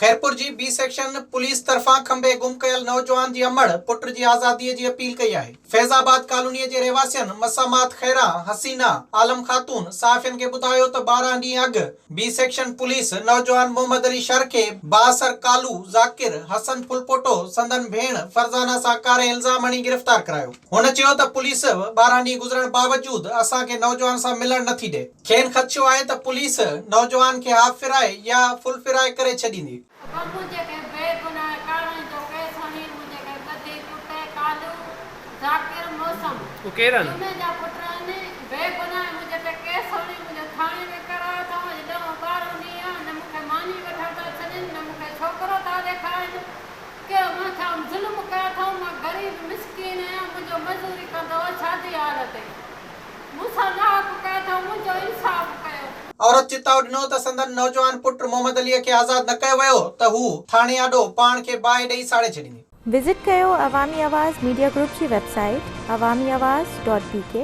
खैरपुर जी B section police तरफा खंबे गुम कयल नौजवान जी अमड़ पुट जी आज़ादी जी अपील कई है। फैज़ाबाद कॉलोनी के रहवासियन मसामात खैरा, हसीना, आलम खातून साफ़ियन के बुधायो तो 12 ॾींहं अग बी सेक्शन पुलिस नौजवान मोहम्मद अली शर के बासर कालू, जाकिर, हसन फुलपोटो संदन भेण फरजाना सा कारे इल्जाम हणी गिरफ्तार करायो। हुन चयो त पुलिस 12 ॾींहं गुजरण बावजूद असा के नौजवान सा मिलण नथी दे। खेन खदशो आहे त पुलिस नौजवान के हाफ फिराए या फुल फिराए करे छॾींदी। औरत चिताव ॾिनो त संदन नौजवान पुट मोहम्मद अली के आज़ाद न कयो वियो त हू थाणे आॾो पाण के बाहि ॾेई साड़े छॾींदी। विजिट कयो अवामी आवाज़ मीडिया ग्रुप की वेबसाइट awamiawaz.pk।